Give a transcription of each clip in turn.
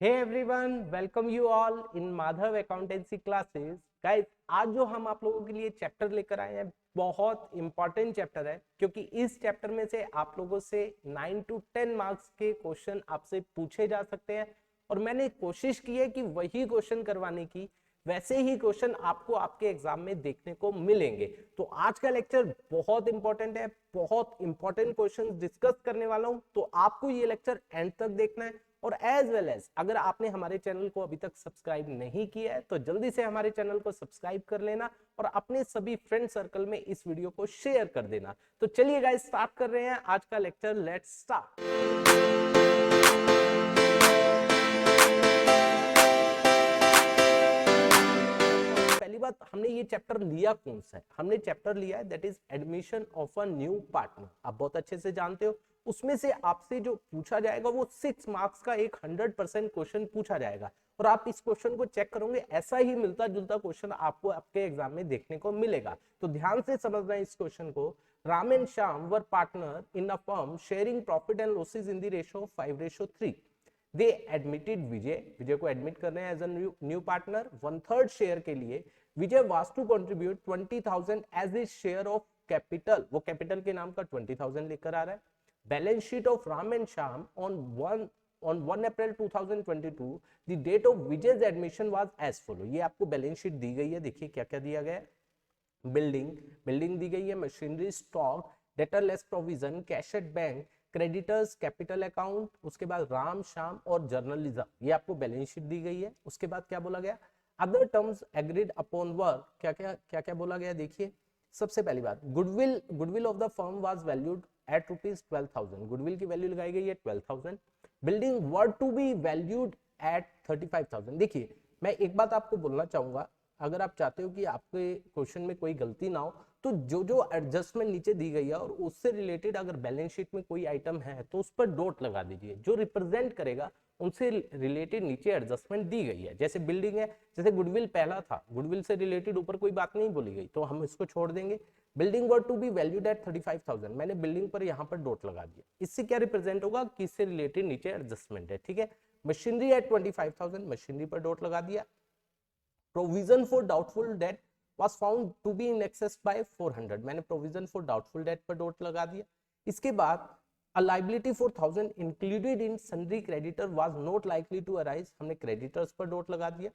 Hey everyone, welcome you all in Madhav accountancy classes. Guys, आज जो हम आप लोगों के लिए चैप्टर लेकर आए हैं बहुत इंपॉर्टेंट चैप्टर है, क्योंकि इस चैप्टर में से आप लोगों से 9 to 10 मार्क्स के क्वेश्चन आपसे पूछे जा सकते हैं। और मैंने कोशिश की है कि वही क्वेश्चन करवाने की, वैसे ही क्वेश्चन आपको आपके एग्जाम में देखने को मिलेंगे। तो आज का लेक्चर बहुत इंपॉर्टेंट है, बहुत इंपॉर्टेंट क्वेश्चन डिस्कस करने वाला हूं, तो आपको ये लेक्चर एंड तक देखना है। और एज वेल एज अगर आपने हमारे चैनल को अभी तक सब्सक्राइब नहीं किया है तो जल्दी से हमारे चैनल को सब्सक्राइब कर लेना और अपने सभी फ्रेंड सर्कल में इस वीडियो को शेयर कर देना। तो चलिए गाइस, स्टार्ट कर रहे हैं आज का लेक्चर। Let's start. पहली बात, हमने ये चैप्टर लिया कौन सा है? हमने चैप्टर लिया है that is admission of a new partner. आप बहुत अच्छे से जानते हो, उसमें से आपसे जो पूछा जाएगा वो 6 मार्क्स का एक 100% क्वेश्चन पूछा जाएगा। और आप इस क्वेश्चन को चेक करोगे, ऐसा ही मिलता जुलता क्वेश्चन आपको आपके एग्जाम में देखने को मिलेगा। तो ध्यान से समझना इस क्वेश्चन को। Ram and Shyam were partner in a firm sharing profit and losses in the ratio 5:3। They admitted Vijay को एडमिट कर रहे हैं as a new partner. 1/3 share के लिए Vijay was to contribute 20,000 as a share of capital. वो कैपिटल के नाम का 20,000 लेकर आ रहा है। Balance sheet of Ram and Shyam on 1 April 2022 the date of Vijay's admission was as follow। ये आपको बैलेंस शीट दी गई है, देखिए क्या क्या दिया गया है। बिल्डिंग दी गई है, machinery, stock, debtor less provision, cash at bank, creditors, capital account, उसके बाद राम श्याम और जर्नलिज्म, ये आपको बैलेंस शीट दी गई है। उसके बाद क्या बोला गया? Other terms agreed upon work. क्या क्या बोला गया? देखिए, सबसे पहली बात, goodwill of the firm was valued at ₹12,000। Goodwill की वैल्यू लगाई गई है 12,000। Building were to be valued at 35,000। देखिए, मैं एक बात आपको बोलना चाहूंगा, अगर आप चाहते हो कि आपके क्वेश्चन में कोई गलती ना हो तो जो जो एडजस्टमेंट नीचे दी गई है और उससे रिलेटेड अगर बैलेंस शीट में कोई आइटम है तो उस पर डॉट लगा दीजिए। जो रिप्रेजेंट करेगा उनसे रिलेटेड नीचे एडजस्टमेंट दी गई है। जैसे बिल्डिंग है, जैसे गुडविल पहला था, गुडविल से रिलेटेड ऊपर कोई बात नहीं बोली गई तो हम इसको छोड़ देंगे। Building were to be valued at 35,000, मैंने बिल्डिंग पर यहाँ पर डॉट लगा दिया। इससे क्या रिप्रेजेंट होगा कि इससे रिलेटेड नीचे एडजस्टमेंट है, ठीक है। मशीनरी एट 25,000, मशीनरी पर डॉट लगा दिया। Provision for doubtful date was found to be in excess by 400, मैंने प्रोविजन फॉर डाउटफुल डेट पर डॉट लगा दिया। इसके बाद a liability for 1000 included in sundry creditor was not likely to arise, हमने creditors पर डॉट लगा दिया।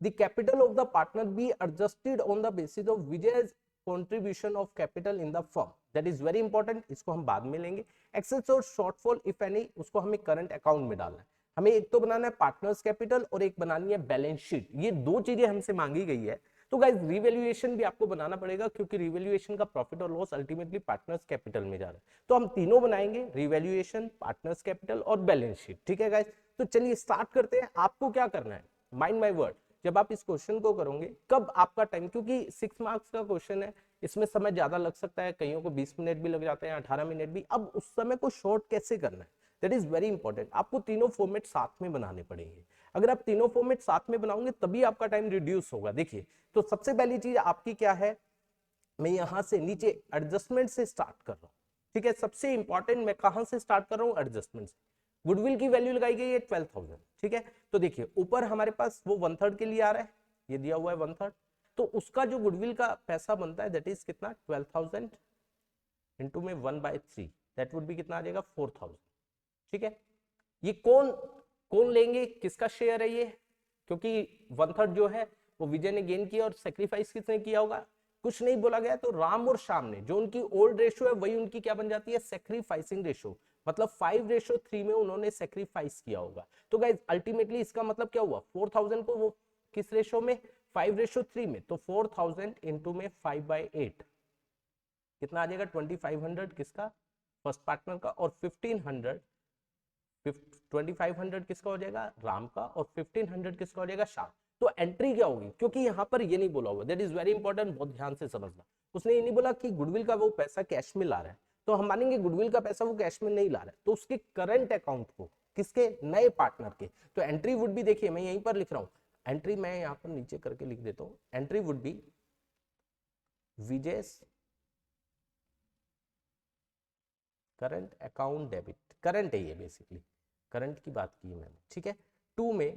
the capital of the partner be adjusted on the basis of Vijay's contribution of capital in the firm, that is very important, इसको हम बाद में लेंगे। excess और shortfall if any, उसको हमें करंट अकाउंट में डालना है। हमें एक तो बनाना है पार्टनर्स कैपिटल और एक बनानी है बैलेंस शीट, ये दो चीजें हमसे मांगी गई है। तो गाइस, रिवैल्यूएशन भी आपको बनाना पड़ेगा, क्योंकि रिवैल्यूएशन का प्रॉफिट और लॉस अल्टीमेटली पार्टनर्स कैपिटल में जा रहा है। तो हम तीनों बनाएंगे, रिवैल्यूएशन, पार्टनर्स कैपिटल और बैलेंस शीट, ठीक है गाइस। तो चलिए स्टार्ट करते हैं। आपको क्या करना है, माइंड माय वर्ड, जब आप इस क्वेश्चन को करोगे कब आपका टाइम, क्योंकि 6 मार्क्स का क्वेश्चन है, इसमें समय ज्यादा लग सकता है, कईयों को 20 मिनट भी लग जाते हैं, 18 मिनट भी। अब उस समय को शॉर्ट कैसे करना है, दैट इज वेरी इंपॉर्टेंट। आपको तीनों फॉर्मेट साथ में बनाने पड़ेंगे। अगर आप तीनों फॉर्मेट साथ में बनाओगे तभी आपका टाइम रिड्यूस होगा। देखिए, तो सबसे पहली चीज आपकी क्या है, मैं यहां से नीचे एडजस्टमेंट से स्टार्ट कर रहा हूं, ठीक है। सबसे इंपॉर्टेंट मैं कहां से स्टार्ट कर रहा हूं? एडजस्टमेंट से। गुडविल की वैल्यू लगाई गई है 12,000, ठीक है। तो देखिए, ऊपर हमारे पास वो 1/3 के लिए आ रहा है, ये दिया हुआ है 1/3। तो उसका जो गुडविल का पैसा बनता है दैट इज कितना? 12,000 इंटू में 1/3, दैट वुड बी कितना आ जाएगा? 4,000, ठीक है। ये कौन कौन लेंगे, किसका शेयर है ये? क्योंकि 1/3 जो है वो विजय ने गेन किया और सेक्रीफाइस किसने किया होगा? कुछ नहीं बोला गया। तो राम और श्याम ने, जो उनकी ओल्ड रेशियो है वही उनकी क्या बन जाती है? सेक्रीफाइसिंग रेशियो, मतलब 5:3 में उन्होंने सेक्रीफाइस किया होगा। तो गाइज, अल्टीमेटली इसका मतलब क्या हुआ? 4,000 को वो किस रेशियो में? 5:3 में। तो 4,000 इंटू में 5/8 कितना आ जाएगा? 2,500 किसका? फर्स्ट पार्टनर का। और 2,500 किसका हो जाएगा? राम का। और 1,500 किसका हो जाएगा? श्याम। तो एंट्री क्या होगी? क्योंकि यहाँ पर ये नहीं बोला होगा, दैट इज वेरी इंपॉर्टेंट, बहुत ध्यान से समझना। उसने ये नहीं बोला कि गुडविल का वो पैसा कैश में ला रहा है, तो हम मानेंगे गुडविल का पैसा वो कैश में नहीं ला रहा है, तो उसके करंट अकाउंट को, किसके? नए पार्टनर के। तो एंट्री वुड बी, देखिए मैं यहीं पर लिख रहा हूं, एंट्री मैं यहाँ पर नीचे करके लिख देता हूं। Entry would B Vijay current account debit, current है ये, बेसिकली करंट की बात की मैंने, ठीक है। 2 में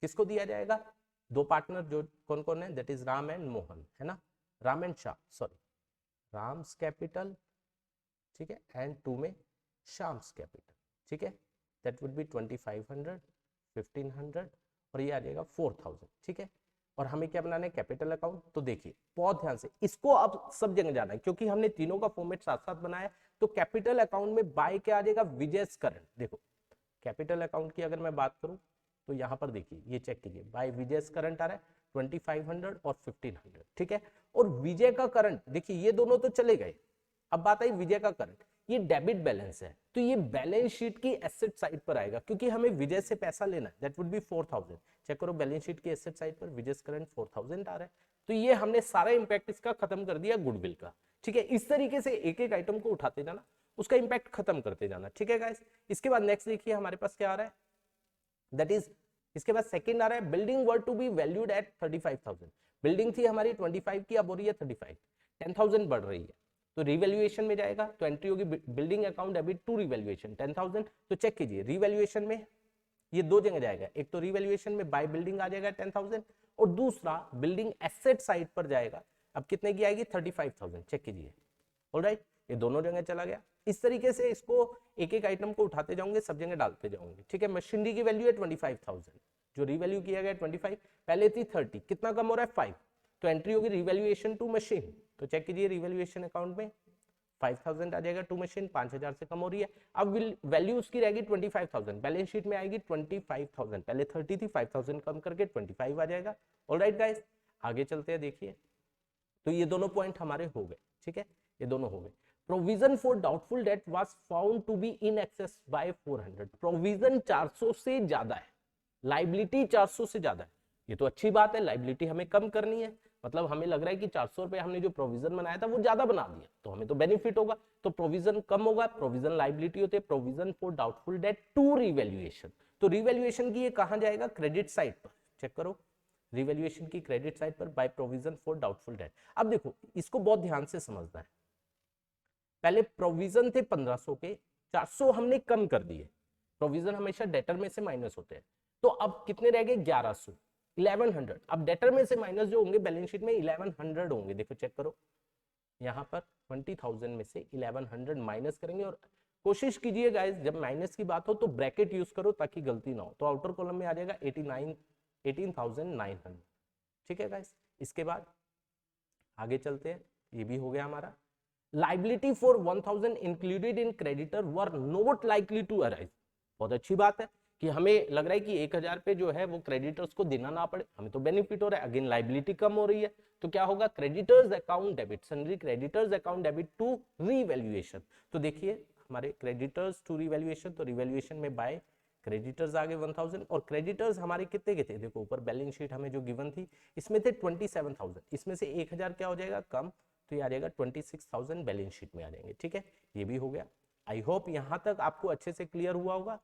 किसको दिया जाएगा, दो पार्टनर जो कौन कौन है, that is Ram and Mohan, है ना, Ram and Shyam, sorry Ram's capital, ठीक है, एंड 2 में श्याम्स कैपिटल, ठीक है, दैट वुड बी 2500, 1500 और ये आ जाएगा 4000, ठीक है। और हमें क्या बनाना है, कैपिटल अकाउंट। तो देखिए बहुत ध्यान से इसको अब सब जगह जाना है, क्योंकि हमने तीनों का फॉर्मेट साथ साथ बनाया। तो कैपिटल अकाउंट में बाय क्या आ जाएगा, विजयस करंट। देखो कैपिटल अकाउंट की अगर मैं बात करूं तो यहाँ पर देखिए ये चेक कीजिए, बाय विजयस करंट आ रहा है 2500 और 1500, ठीक है। और विजय का करंट देखिए ये दोनों तो चले गए, अब बात आई विजय का करंट, ये डेबिट बैलेंस है, तो ये बैलेंस शीट की एसेट साइड पर आएगा, क्योंकि हमें विजय से पैसा लेना है, दैट वुड बी 4000। चेक करो बैलेंस शीट की एसेट साइड पर विजय करंट 4000 आ रहा है, तो ये हमने सारा इंपैक्ट इसका खत्म कर दिया गुडविल का, ठीक है। इस तरीके से एक एक आइटम को उठाते जाना, उसका इंपैक्ट खत्म करते जाना, ठीक है गाइस। इसके बाद नेक्स्ट देखिए हमारे पास क्या आ रहा है, दैट इज इसके बाद सेकंड आ रहा है, building were to be valued at 35000। Building थी हमारी 25 की, अब हो रही है 35, 10000 बढ़ रही है, तो रिवैल्यूएशन में जाएगा, तो एंट्री होगी building account debit to revaluation 10000। तो चेक कीजिए रिवैल्यूएशन में ये दो जगह जाएगा, एक तो रिवैल्यूएशन में बाय बिल्डिंग आ जाएगा 10000 और दूसरा बिल्डिंग एसेट साइड पर जाएगा, अब कितने की आएगी 35000। चेक कीजिए, ऑलराइट, ये दोनों जगह चला गया। इस तरीके से इसको एक एक आइटम को उठाते जाओगे, सब जगह डालते जाओगे, ठीक है। मशीनरी की वैल्यू है 25000, जो रिवैल्यू किया गया 25, पहले थी 30, कितना कम हो रहा है 5, तो एंट्री होगी रिवैल्यूएशन टू मशीन। तो चेक कीजिए रिवैल्यूएशन अकाउंट में 5000 आ जाएगा टू मशीन, 5000 से कम हो रही है। अब वैल्यू उसकी रहेगी 25000, बैलेंस शीट में आएगी 25000, पहले 30 थी, 5000 कम करके 25 आ जाएगा। ऑलराइट गाइस, आगे चलते हैं। देखिए तो ये दोनों पॉइंट हमारे हो गए, ठीक है, ये दोनों हो गए। Provision for doubtful debt was found to be in excess by 400। Provision 400 से ज्यादा है, लाइबिलिटी 400 से ज्यादा है, ये तो अच्छी बात है, लाइबिलिटी हमें कम करनी है, मतलब हमें लग रहा है कि 400 रुपए हमने जो प्रोविजन बनाया था वो ज्यादा बना दिया, तो हमें तो बेनिफिट होगा, तो प्रोविजन कम होगा, प्रोविजन लाइबिलिटी होते हैं, provision for doubtful debt to revaluation. तो रिवैल्यूएशन की ये कहां जाएगा, क्रेडिट साइड पर। चेक करो रिवैल्यूएशन की क्रेडिट साइड पर by provision for doubtful debt. अब देखो इसको बहुत ध्यान से समझना है, पहले प्रोविजन थे 1500 के, 400 हमने कम कर दिए, प्रोविजन हमेशा डेटर में से माइनस होते हैं, तो अब कितने रह गए 1100, 1100। अब डेटर में से माइनस जो होंगे बैलेंस शीट में 1100 होंगे, देखो चेक करो यहाँ पर 20000 में से 1100 माइनस करेंगे, और कोशिश कीजिए गाइस जब माइनस की बात हो तो ब्रैकेट यूज करो ताकि गलती ना हो, तो आउटर कॉलम में आ जाएगा 18,900, ठीक है गाइस। इसके बाद आगे चलते हैं, ये भी हो गया हमारा। Liability for 1000 included in creditor were not likely to arise. बहुत अच्छी बात है कि हमें लग रहा है कि 1000 पे जो है वो क्रेडिटर्स को देना ना पड़े, हमें तो बेनिफिट हो रहा है, अगेन लाइबिलिटी कम हो रही है, तो क्या होगा creditors account debit, sundry creditors account debit to revaluation. तो देखिए हमारे क्रेडिटर्स टू रीवैल्यूएशन, तो रीवैल्यूएशन में बाय क्रेडिटर्स आ गए 1000, और क्रेडिटर्स हमारे कितने के थे, देखो ऊपर बैलेंस शीट हमें जो गिवन थी इसमें थे 27000, इसमें से 1000 क्या हो जाएगा कम, तो ये आ जाएगा 26000 बैलेंस शीट में आ जाएंगे, ठीक है, ये भी हो गया। आई होप यहां तक आपको अच्छे से क्लियर हुआ होगा,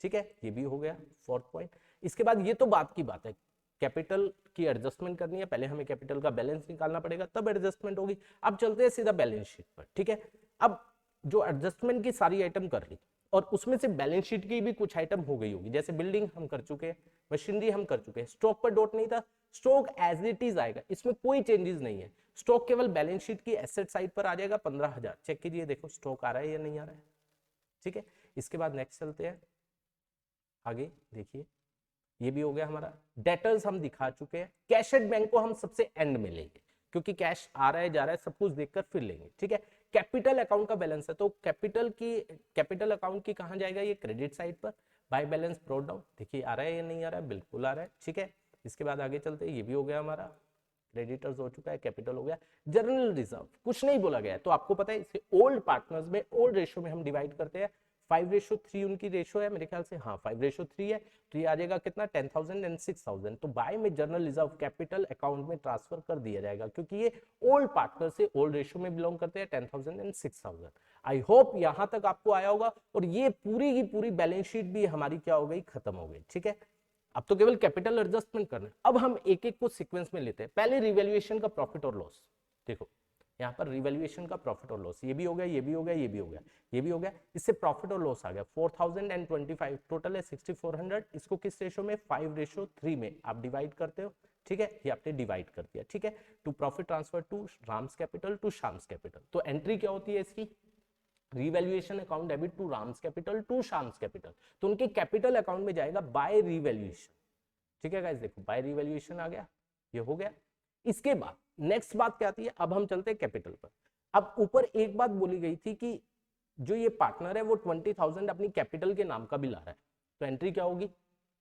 ठीक है, ये भी हो गया फोर्थ पॉइंट। इसके बाद ये तो बात की बात है, कैपिटल की एडजस्टमेंट करनी है, पहले हमें कैपिटल का बैलेंस निकालना पड़ेगा तब एडजस्टमेंट होगी। अब चलते हैं सीधा बैलेंस शीट पर, ठीक है। अब जो एडजस्टमेंट की सारी आइटम कर ली, और उसमें से बैलेंस शीट की भी कुछ आइटम हो गई होगी, जैसे बिल्डिंग हम कर चुके हैं, मशीनरी हम कर चुके हैं, स्टॉक पर डॉट नहीं था, स्टॉक एज इट इज आएगा, इसमें कोई चेंजेस नहीं है, स्टॉक केवल बैलेंस शीट की एसेट साइड पर आ जाएगा 15000। चेक कीजिए देखो स्टॉक आ रहा है या नहीं आ रहा है, ठीक है। इसके बाद नेक्स्ट चलते हैं आगे, देखिए ये भी हो गया हमारा। डेटर्स हम दिखा चुके हैं, कैश एट बैंक को हम सबसे एंड में लेंगे क्योंकि कैश आ रहा है जा रहा है सब कुछ देखकर फिर लेंगे, ठीक है। कैपिटल अकाउंट का बैलेंस है, तो कैपिटल अकाउंट की कहां जाएगा, ये क्रेडिट साइड पर बाय बैलेंस ब्रॉट डाउन। देखिए आ रहा है या नहीं आ रहा है, बिल्कुल आ रहा है, ठीक है। इसके बाद आगे चलते हैं, ये भी हो गया हमारा, क्रेडिटर्स हो चुका है, कैपिटल हो गया। जनरल रिजर्व कुछ नहीं बोला गया है, तो आपको पता है इसे ओल्ड पार्टनर्स में ओल्ड रेशियो में हम डिवाइड करते हैं, 5:3 उनकी रेशियो है मेरे ख्याल से, हाँ 5:3 है, तो ये आ जाएगा कितना 10,000 एंड 6,000। तो बाय में जनरल रिजर्व कैपिटल अकाउंट में ट्रांसफर कर दिया जाएगा क्योंकि ये ओल्ड पार्टनर से ओल्ड रेशियो में बिलोंग करते हैं, 10,000 एंड 6,000। आई होप यहां तक आपको आया होगा, और ये पूरी की पूरी बैलेंस शीट भी हमारी क्या हो गई, खत्म हो गई, ठीक है। अब तो केवल कैपिटल एडजस्टमेंट करना है। अब हम एक एक को सीक्वेंस में लेते हैं, पहले रिवैल्यूएशन का प्रॉफिट और लॉस। देखो यहाँ पर रिवैल्यूएशन का प्रॉफिट और लॉस, ये भी हो गया, ये भी हो गया, ये भी हो गया, ये भी हो गया, इससे प्रॉफिट और लॉस आ गया 4025, टोटल है 6400, इसको किस रेशो में, 5:3 में आप डिवाइड करते हो, ठीक है, ये आपने डिवाइड कर दिया, ठीक है, to profit transfer to Ram's capital to Shyam's capital. तो एंट्री क्या होती है इसकी, revaluation account debit to Ram's capital to Shyam's capital, तो उनके कैपिटल अकाउंट में जाएगा बाय रिवैल्यूएशन, ठीक है गाइस, देखो बाय रिवैल्यूएशन आ गया, ये हो गया। इसके बाद नेक्स्ट बात क्या आती है, अब हम चलते हैं कैपिटल पर। अब ऊपर एक बात बोली गई थी कि जो ये पार्टनर है वो 20,000 अपनी कैपिटल के नाम का भी ला रहा है, तो एंट्री क्या होगी,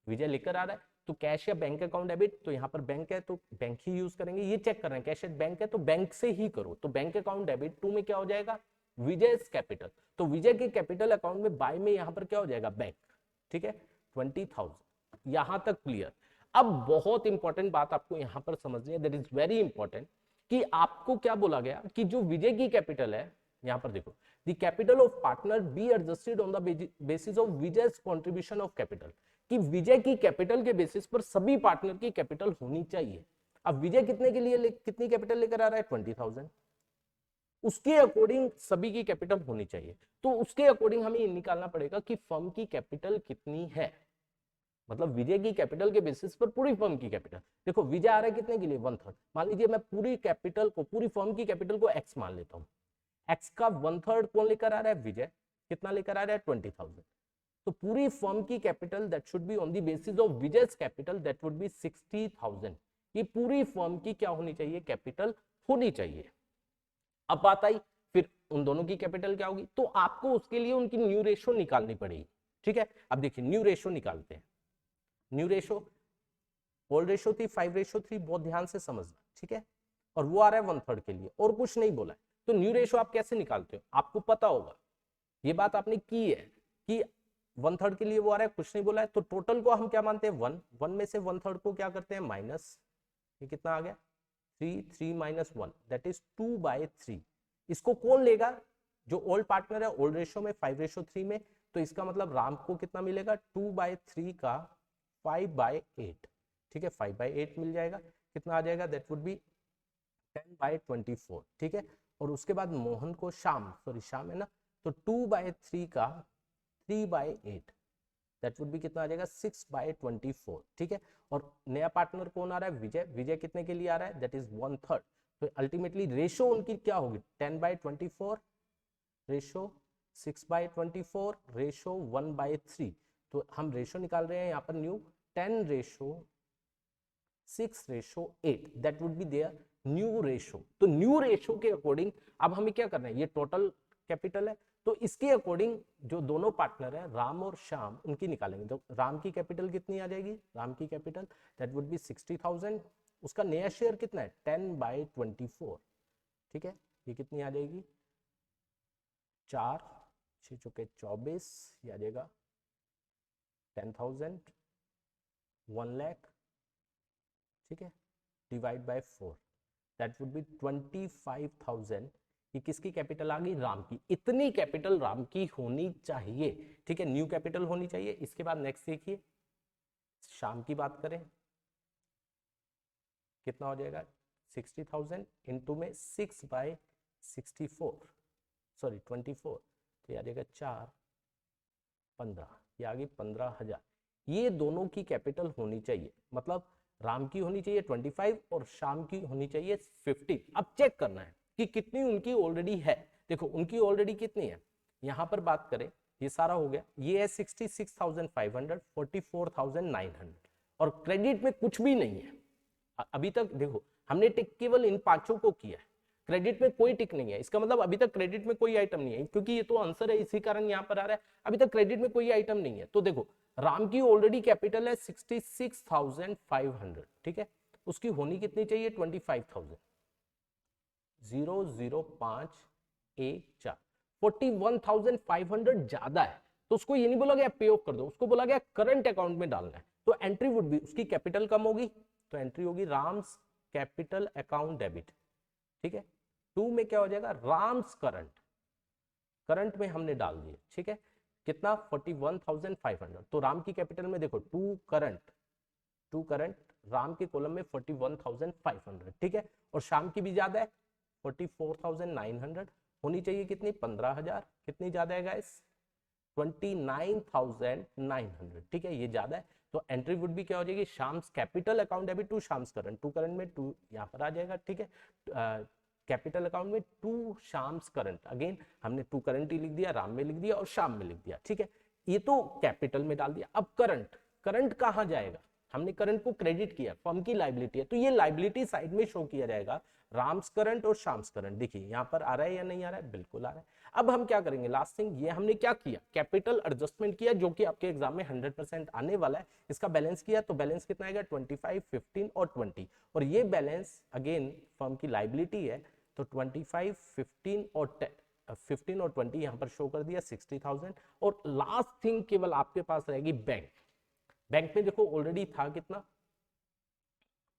विजय लेकर आ रहा है, तो कैश या बैंक अकाउंट डेबिट, तो यहाँ पर बैंक है तो बैंक ही यूज करेंगे, ये चेक कर रहे हैं कैश एट बैंक है तो बैंक से ही करो, तो बैंक अकाउंट डेबिट 2 में क्या हो जाएगा, विजय कैपिटल, तो विजय के कैपिटल अकाउंट में बाय में यहाँ पर क्या हो जाएगा, बैंक, ठीक है, 20,000, यहां तक क्लियर। अब बहुत इंपॉर्टेंट बात आपको यहां पर समझनी है, दैट इज वेरी इंपॉर्टेंट, कि आपको क्या बोला गया कि जो विजय की कैपिटल है, यहां पर देखो, the capital of partner be adjusted on the basis of Vijay's contribution of capital, कि विजय की कैपिटल के बेसिस पर सभी पार्टनर की कैपिटल होनी चाहिए। अब विजय कितने के लिए कितनी कैपिटल लेकर आ रहा है, 20,000, उसके अकॉर्डिंग सभी की कैपिटल होनी चाहिए, तो उसके अकॉर्डिंग हमें ये निकालना पड़ेगा कि फर्म की कैपिटल कितनी है, मतलब विजय की कैपिटल के बेसिस पर पूरी फर्म की कैपिटल, देखो विजय आ रहा है कितने के लिए, 1/3, मान लीजिए मैं पूरी कैपिटल को, पूरी फर्म की कैपिटल को x मान लेता हूँ, x का 1/3 कौन लेकर आ रहा है, विजय, कितना लेकर आ रहा है, 20,000, तो पूरी फर्म की capital that should be on the basis of Vijay's capital that would be 60,000, ये पूरी फर्म की क्या होनी चाहिए, कैपिटल होनी चाहिए। अब बात आई फिर उन दोनों की कैपिटल क्या होगी, तो आपको उसके लिए उनकी न्यू रेशो निकालनी पड़ेगी, ठीक है। अब देखिए न्यू रेशो निकालते हैं, न्यू रेशो, ओल्ड रेशो थी 5:3, बहुत ध्यान से समझना, ठीक है, और वो आ रहा है 1/3 के लिए, और कुछ नहीं बोला है, तो न्यू रेशो आप कैसे निकालते हो, आपको पता होगा, ये बात आपने की है कि 1/3 के लिए वो आ रहा है, कुछ नहीं बोला है, तो टोटल को हम क्या मानते हैं, 1 में से 1/3 को क्या करते हैं, माइनस, ये कितना आ गया, 3 माइनस 1 दैट इज 2/3, इसको कौन लेगा, जो ओल्ड पार्टनर है, ओल्ड रेशो में 5:3 में, तो इसका मतलब राम को कितना मिलेगा, 2/3 का 5/8, ठीक है, 5/8 मिल जाएगा, कितना आ जाएगा, दैट वुड बी 10/24, ठीक है, और उसके बाद मोहन को शाम है ना, तो 2/3 का 3/8 दैट वुड बी कितना आ जाएगा, 6/24, ठीक है, और नया पार्टनर कौन आ रहा है, विजय, विजय कितने के लिए आ रहा है, दैट इज 1/3, तो अल्टीमेटली रेशो उनकी क्या होगी, 10/24 रेशो 6/24 रेशो 1/3, तो हम रेशो निकाल रहे हैं यहाँ पर new 10:6:8 that would be their new ratio, तो न्यू रेशो के अकॉर्डिंग अब हमें क्या करना है, ये टोटल कैपिटल है, तो इसके अकॉर्डिंग जो दोनों पार्टनर है राम और श्याम, उनकी निकालेंगे, तो राम की कैपिटल कितनी आ जाएगी, राम की कैपिटल दैट वुड बी 60,000, उसका नया शेयर कितना है, 10/24, ठीक है, ये कितनी आ जाएगी, 4×6=24, ये आ जाएगा 10,000, 1 लाख, ठीक है, divide by 4 that would be 25,000, ये किसकी कैपिटल आ गई, राम की, इतनी कैपिटल राम की होनी चाहिए, ठीक है, न्यू कैपिटल होनी चाहिए। इसके बाद नेक्स्ट देखिए, शाम की बात करें, कितना हो जाएगा, 60,000 इंटू में 6/64 सॉरी 24, तो ये आ जाएगा 4×15, ये आ गई 15,000, ये दोनों की कैपिटल होनी चाहिए, मतलब राम की होनी चाहिए 25 और शाम की होनी चाहिए 50। अब चेक करना है कि कितनी उनकी ऑलरेडी है, देखो उनकी ऑलरेडी कितनी है, यहां पर बात करें, ये सारा हो गया, ये है 66,500, 44,900, और क्रेडिट में कुछ भी नहीं है अभी तक, देखो हमने टिक केवल इन पांचों को किया है, क्रेडिट में कोई टिक नहीं है, इसका मतलब अभी तक क्रेडिट में कोई आइटम नहीं है, क्योंकि ये तो आंसर है इसी कारण यहाँ पर आ रहा है, अभी तक क्रेडिट में कोई आइटम नहीं है। तो देखो राम की ऑलरेडी कैपिटल है 66,500, ठीक है, उसकी होनी कितनी चाहिए, 25,000, 00514, 41,500 ज्यादा है, तो उसको ये नहीं बोला गया पे ऑफ कर दो, उसको बोला गया करंट अकाउंट में डालना है, तो एंट्री वुड बी, उसकी कैपिटल कम होगी तो एंट्री होगी राम्स कैपिटल अकाउंट डेबिट, ठीक है, 2 में क्या हो जाएगा, राम्स करंट, करंट में हमने डाल दिए, ठीक है, कितना 41,500, तो राम की कैपिटल में देखो 2 करंट राम के कॉलम में 41,500, ठीक है, और शाम की भी ज्यादा है 44,900 होनी चाहिए कितनी 15,000, कितनी ज्यादा है गाइस 29,900, ठीक है ये ज्यादा है। तो एंट्री वुड भी क्या हो जाएगी Shyam's capital account debit to Shyam's current, to current में टू यहाँ पर आ जाएगा, ठीक है कैपिटल अकाउंट में टू शाम्स करंट, अगेन हमने टू करंट ही लिख दिया, राम में लिख दिया और शाम में लिख दिया, ठीक है ये तो कैपिटल में डाल दिया। अब करंट, करंट कहाँ जाएगा, हमने करंट को क्रेडिट किया, फर्म की लाइबिलिटी है तो ये लाइबिलिटी साइड में शो किया जाएगा राम्स करंट और शाम्स करंट। देखिए यहाँ पर आ रहा है या नहीं आ रहा है, बिल्कुल आ रहा है। अब हम क्या करेंगे लास्ट थिंग, ये हमने क्या किया कैपिटल एडजस्टमेंट किया जो कि आपके एग्जाम में 100% आने वाला है, इसका बैलेंस किया तो बैलेंस कितना आएगा 25, 15 और 20, और ये बैलेंस अगेन फर्म की लाइबिलिटी है तो 25, 15 और 20 यहाँ पर शो कर दिया 60,000। और लास्ट थिंग केवल आपके पास रहेगी बैंक। बैंक में देखो ऑलरेडी था कितना,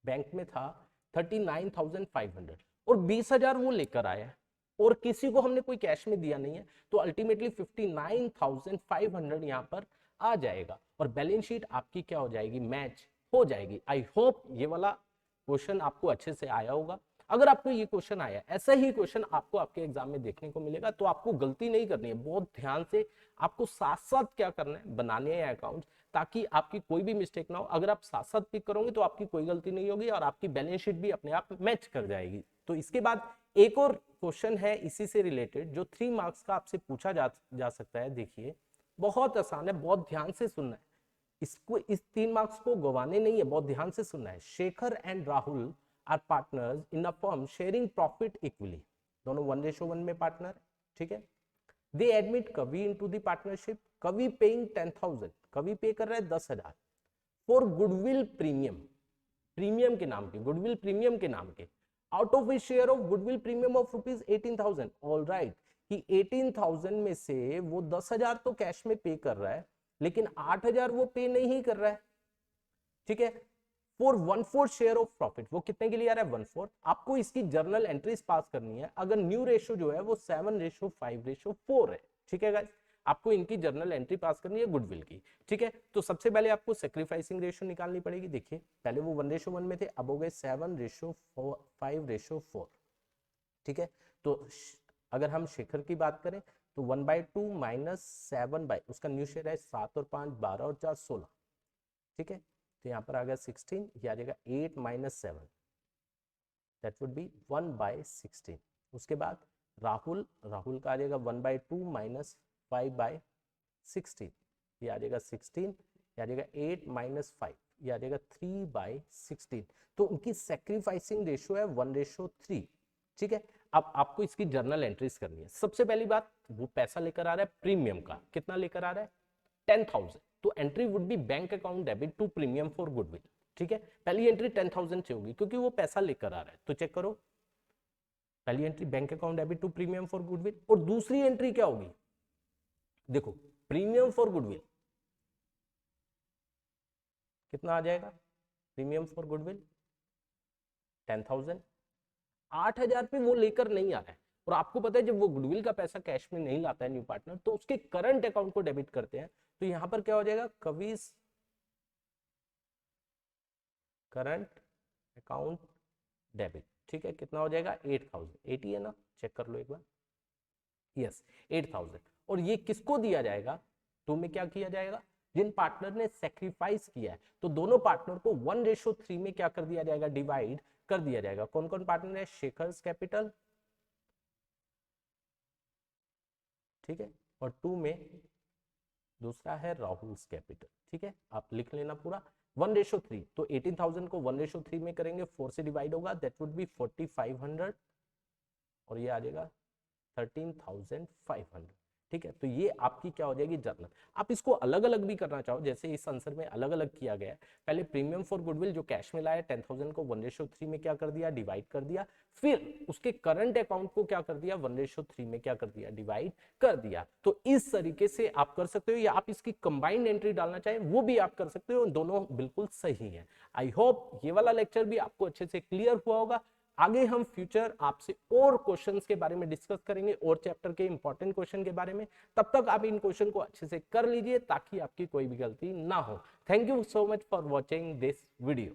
बैंक में था 39,500 और 20,000 वो लेकर आया और किसी को हमने कोई कैश में दिया नहीं है तो अल्टीमेटली 59,500 यहाँ पर आ जाएगा और बैलेंस शीट आपकी क्या हो जाएगी मैच हो जाएगी। आई होप ये वाला क्वेश्चन आपको अच्छे से आया होगा। अगर आपको ये क्वेश्चन आया, ऐसा ही क्वेश्चन आपको आपके एग्जाम में देखने को मिलेगा तो आपको गलती नहीं करनी है, बहुत ध्यान से आपको साथ साथ क्या करना है बनाने हैं अकाउंट ताकि आपकी कोई भी मिस्टेक ना हो। अगर आप साथ साथ पिक करोगे तो आपकी कोई गलती नहीं होगी और आपकी बैलेंस शीट भी अपने आप मैच कर जाएगी। तो इसके बाद एक और क्वेश्चन है इसी से रिलेटेड जो 3 मार्क्स का आपसे पूछा जा सकता है। देखिए बहुत आसान है, बहुत ध्यान से सुनना है इसको, इस 3 मार्क्स को गवाने नहीं है, बहुत ध्यान से सुनना है। Shekhar and Rahul are partners in a firm sharing profit equally, दोनों 1:1 में पार्टनर, ठीक है। They admit Kavi into the partnership, Kavi paying 10,000, Kavi पे कर रहा है 10,000 फॉर गुडविल प्रीमियम, प्रीमियम के नाम के, गुडविल प्रीमियम के नाम के, out of his share of goodwill premium of rupees 18,000। All right कि 18,000 में से वो 10,000 तो कैश में पे कर रहा है लेकिन 8,000 वो पे नहीं कर रहा है, ठीक है। फॉर 1/4 शेयर ऑफ प्रॉफिट, वो कितने के लिए आ रहा है 1/4। आपको इसकी जर्नल एंट्रीज पास करनी है। अगर न्यू रेशो जो है वो 7:5:4 है, ठीक है गाइस। आपको इनकी जर्नल एंट्री पास करनी है गुडविल की, ठीक है। तो सबसे पहले आपको सेक्रीफाइसिंग रेशो निकालनी पड़ेगी। देखिए पहले वो 1:1 में थे, अब हो गए 7:5:4, ठीक है। तो अगर हम शेखर की बात करें तो 1/2 माइनस 7 उसका न्यू शेयर है 7 और 5 12 और 4 16, ठीक है। तो यहाँ पर आ गया 16, ये आ जाएगा 8 माइनस 7, दैट वुड बी 1/16। उसके बाद राहुल का आ जाएगा 1/2 माइनस 5/16, ये आ जाएगा 16, ये आ जाएगा 8 माइनस 5, ये आ जाएगा 3/16। तो उनकी सेक्रीफाइसिंग रेशियो है 1:3, ठीक है। अब आपको इसकी जर्नल एंट्रीज करनी है। सबसे पहली बात वो पैसा लेकर आ रहा है प्रीमियम का, कितना लेकर आ रहा है 10,000, तो entry would be bank account debit to premium for goodwill, ठीक है। पहली एंट्री 10,000 से होगी क्योंकि वो पैसा लेकर आ रहा है, तो चेक करो पहली entry bank account debit to premium for goodwill. और दूसरी एंट्री क्या होगी, देखो प्रीमियम फॉर गुडविल कितना आ जाएगा, प्रीमियम फॉर गुडविल 10,000, 8,000 पे वो लेकर नहीं आ रहा है। और आपको पता है जब वो गुडविल का पैसा कैश में नहीं लाता है न्यू पार्टनर तो उसके करंट अकाउंट को डेबिट करते हैं। तो यहां पर क्या हो जाएगा कविस करंट अकाउंट डेबिट, ठीक है। कितना हो जाएगा 8,000, 80 है ना, चेक कर लो एक बार, यस 8,000। और ये किसको दिया जाएगा, तो में क्या किया जाएगा, जिन पार्टनर ने सेक्रीफाइस किया है तो दोनों पार्टनर को 1:3 में क्या कर दिया जाएगा, डिवाइड कर दिया जाएगा। कौन कौन पार्टनर है, शेखर्स कैपिटल, ठीक है, और 2 में दूसरा है राहुल्स कैपिटल, ठीक है। आप लिख लेना पूरा 1:3। तो 18,000 को 1:3 में करेंगे, 4 से डिवाइड होगा, दैट वुड बी 4,500 और ये आ जाएगा 13,500, ठीक है। तो ये आपकी क्या हो जाएगी जर्नल। आप इसको अलग अलग भी करना चाहो, जैसे इस आंसर में अलग अलग किया गया है। पहले प्रीमियम फॉर गुडविल जो कैश में लाया 10,000 को 1:3 में क्या कर दिया, डिवाइड कर दिया, फिर उसके करंट अकाउंट को क्या कर दिया 1:3 में क्या कर दिया, डिवाइड कर दिया। तो इस तरीके से आप कर सकते हो, या आप इसकी कंबाइंड एंट्री डालना चाहें वो भी आप कर सकते हो, दोनों बिल्कुल सही है। आई होप ये वाला लेक्चर भी आपको अच्छे से क्लियर हुआ होगा। आगे हम फ्यूचर आपसे और क्वेश्चंस के बारे में डिस्कस करेंगे और चैप्टर के इंपॉर्टेंट क्वेश्चन के बारे में। तब तक आप इन क्वेश्चन को अच्छे से कर लीजिए ताकि आपकी कोई भी गलती ना हो। Thank you so much for watching this video.